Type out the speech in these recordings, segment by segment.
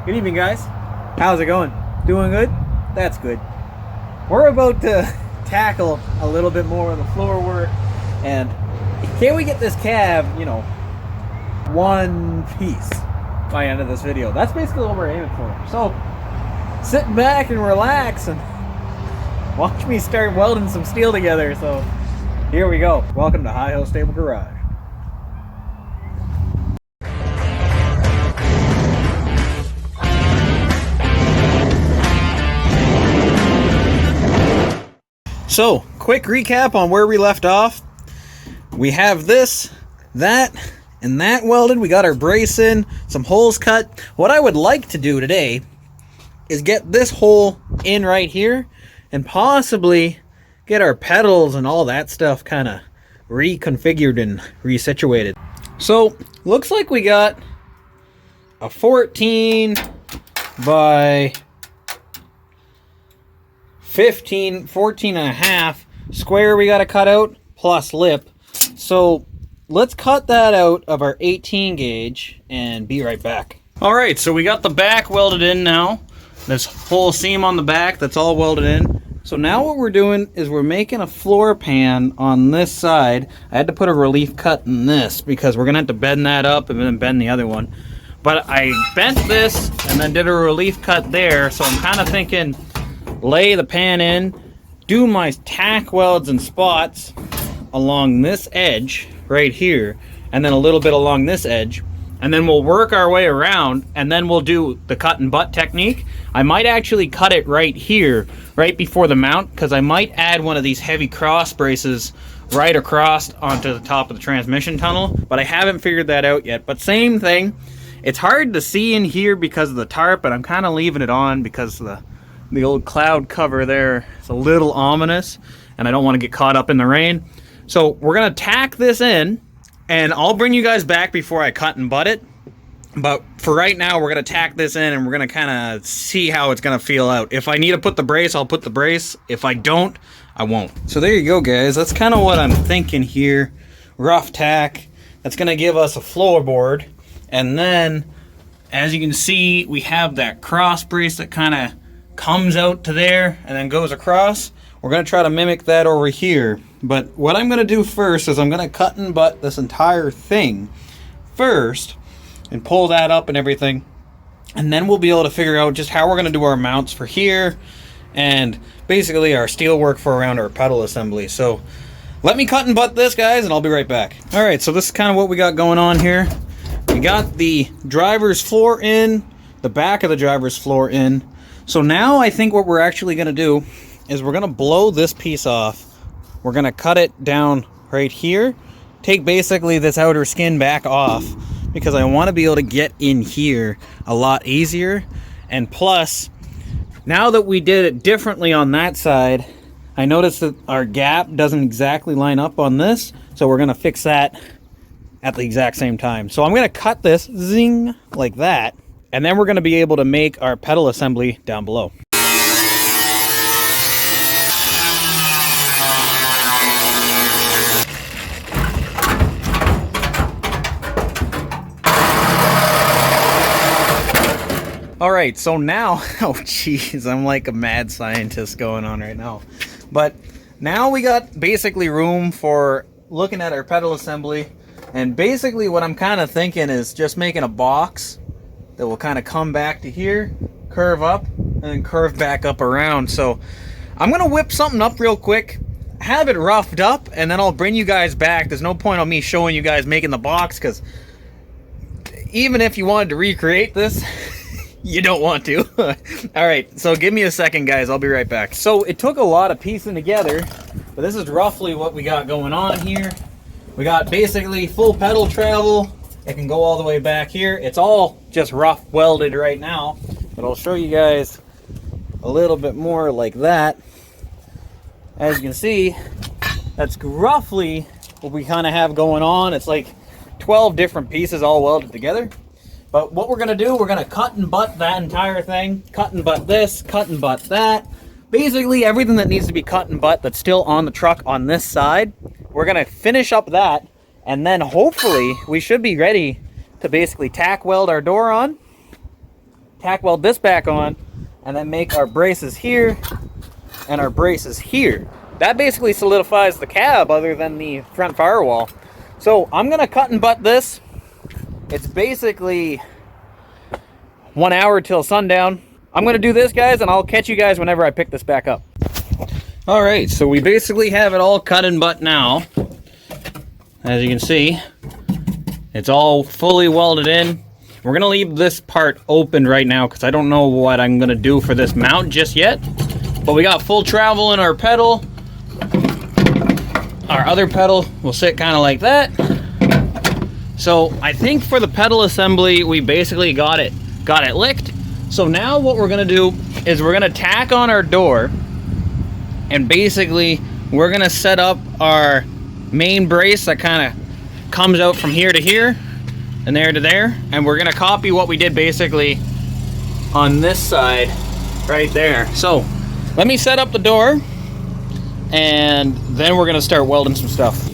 Good evening, guys. How's it going? Doing good? That's good. We're about to tackle a little bit more of the floor work, and can we get this cab, one piece by the end of this video? That's basically what we're aiming for. So, sit back and relax and watch me start welding some steel together. So, here we go. Welcome to High Hill Stable Garage. So, quick recap on where we left off. We have this, that, and that welded. We got our brace in, some holes cut. What I would like to do today is get this hole in right here and possibly get our pedals and all that stuff kind of reconfigured and resituated. So, looks like we got a 14 by 14 and a half square we got to cut out plus lip. So let's cut that out of our 18 gauge and be right back. All right, so we got the back welded in now. This whole seam on the back, that's all welded in. So now what we're doing is we're making a floor pan on this side. I had to put a relief cut in this because we're gonna have to bend that up and then bend the other one. But I bent this and then did a relief cut there, so I'm kind of thinking lay the pan in, do my tack welds and spots along this edge right here, and then a little bit along this edge, and then we'll work our way around, and then we'll do the cut and butt technique. I might actually cut it right here, right before the mount, because I might add one of these heavy cross braces right across onto the top of the transmission tunnel, but I haven't figured that out yet. But same thing, it's hard to see in here because of the tarp, but I'm kind of leaving it on because of the old cloud cover there. It's a little ominous and I don't want to get caught up in the rain. So we're gonna tack this in and I'll bring you guys back before I cut and butt it. But for right now, we're gonna tack this in and we're gonna kind of see how it's gonna feel out. If I need to put the brace, I'll put the brace. If I don't, I won't. So there you go, guys. That's kind of what I'm thinking here. Rough tack. That's gonna give us a floorboard. And then, as you can see, we have that cross brace that kind of comes out to there and then goes across. We're going to try to mimic that over here. But what I'm going to do first is I'm going to cut and butt this entire thing first and pull that up and everything. And then we'll be able to figure out just how we're going to do our mounts for here and basically our steel work for around our pedal assembly. So let me cut and butt this, guys, and I'll be right back. All right, so this is kind of what we got going on here. We got the driver's floor in, the back of the driver's floor in. So now I think what we're actually going to do is we're going to blow this piece off. We're going to cut it down right here. Take basically this outer skin back off because I want to be able to get in here a lot easier. And plus, now that we did it differently on that side, I noticed that our gap doesn't exactly line up on this. So we're going to fix that at the exact same time. So I'm going to cut this, zing, like that. And then we're going to be able to make our pedal assembly down below. Alright, so now, oh jeez, I'm like a mad scientist going on right now. But now we got basically room for looking at our pedal assembly. And basically what I'm kind of thinking is just making a box that will kind of come back to here, curve up, and then curve back up around. So I'm gonna whip something up real quick, have it roughed up, and then I'll bring you guys back. There's no point on me showing you guys making the box, because even if you wanted to recreate this, you don't want to. All right, so give me a second, guys. I'll be right back. So it took a lot of piecing together, but this is roughly what we got going on here. We got basically full pedal travel. It can go all the way back here. It's all just rough welded right now, but I'll show you guys a little bit more like that. As you can see, that's roughly what we kind of have going on. It's like 12 different pieces all welded together. But what we're gonna do, we're gonna cut and butt that entire thing, cut and butt this, cut and butt that. Basically everything that needs to be cut and butt that's still on the truck on this side, we're gonna finish up that. And then hopefully we should be ready to basically tack weld our door on, tack weld this back on, and then make our braces here and our braces here. That basically solidifies the cab other than the front firewall. So I'm gonna cut and butt this. It's basically 1 hour till sundown. I'm gonna do this, guys, and I'll catch you guys whenever I pick this back up. All right, so we basically have it all cut and butt now. As you can see, it's all fully welded in. We're gonna leave this part open right now because I don't know what I'm gonna do for this mount just yet. But we got full travel in our pedal. Our other pedal will sit kind of like that. So I think for the pedal assembly, we basically got it licked. So now what we're gonna do is we're gonna tack on our door, and basically we're gonna set up our main brace that kind of comes out from here to here and there to there, and we're gonna copy what we did basically on this side right there. So let me set up the door, and then we're gonna start welding some stuff.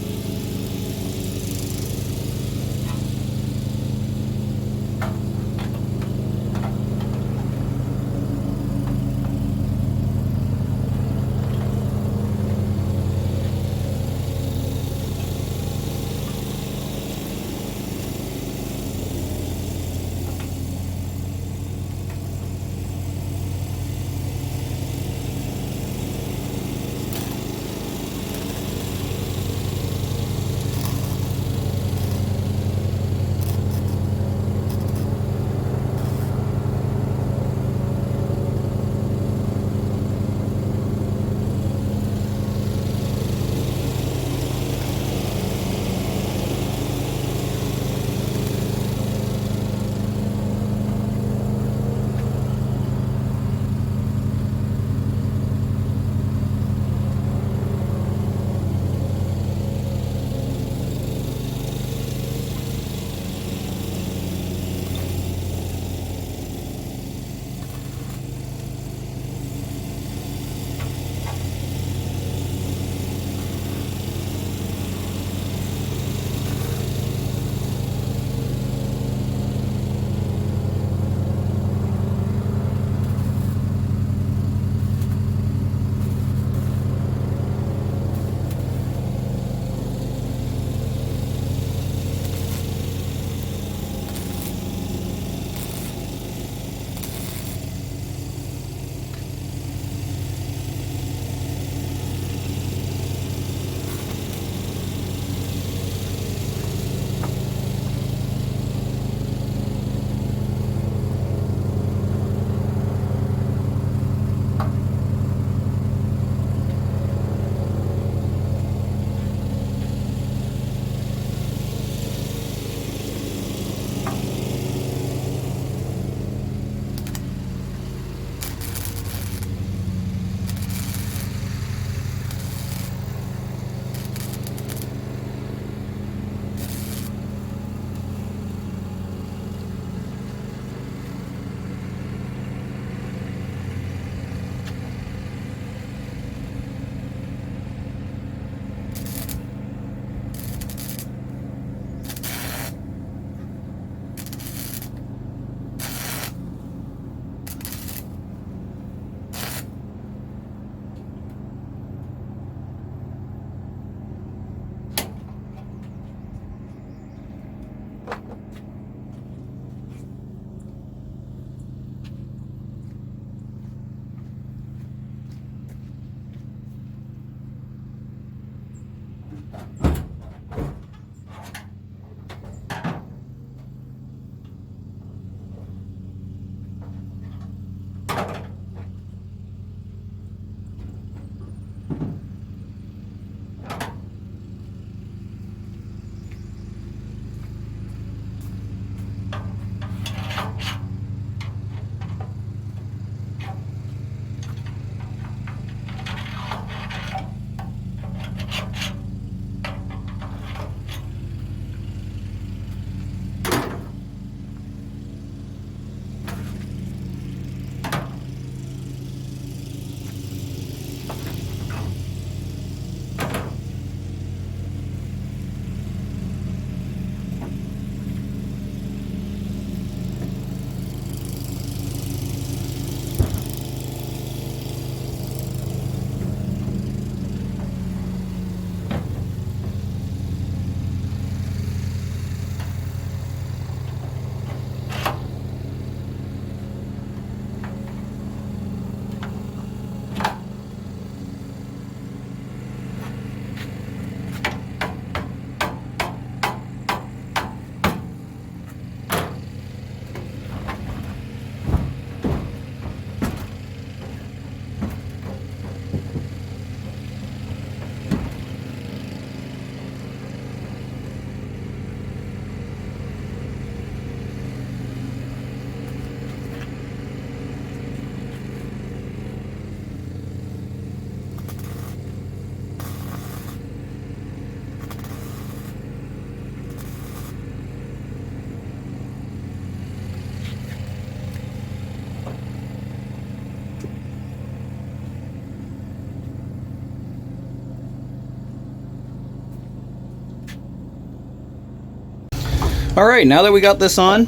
All right, now that we got this on,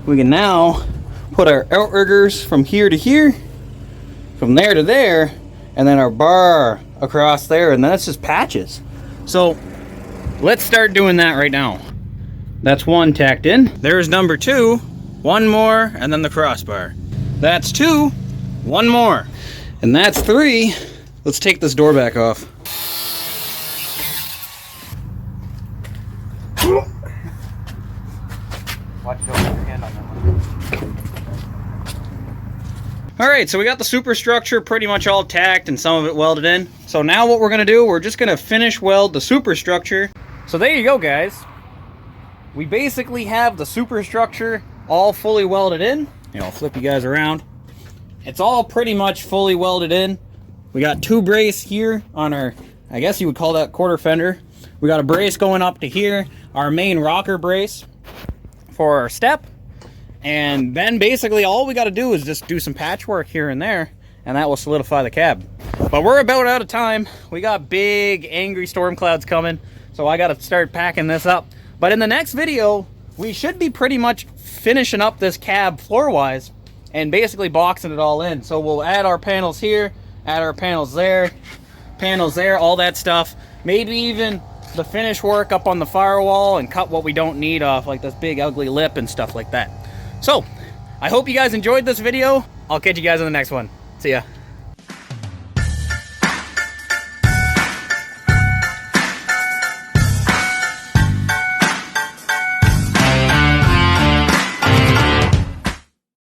we can now put our outriggers from here to here, from there to there, and then our bar across there, and then it's just patches. So let's start doing that right now. That's one tacked in. There's number 2, one more, and then the crossbar. That's 2, one more, and that's 3. Let's take this door back off. Watch your hand on that one. Alright, so we got the superstructure pretty much all tacked and some of it welded in. So now what we're going to do, we're just going to finish weld the superstructure. So there you go, guys. We basically have the superstructure all fully welded in. I'll flip you guys around. It's all pretty much fully welded in. We got 2 brace here on our, I guess you would call that quarter fender. We got a brace going up to here, our main rocker brace for our step. And then basically all we got to do is just do some patchwork here and there, and that will solidify the cab. But we're about out of time. We got big angry storm clouds coming, so I got to start packing this up. But in the next video, we should be pretty much finishing up this cab floor-wise and basically boxing it all in. So we'll add our panels here, add our panels there, all that stuff. Maybe even the finish work up on the firewall and cut what we don't need off, like this big ugly lip and stuff like that. So, I hope you guys enjoyed this video. I'll catch you guys in the next one. See ya.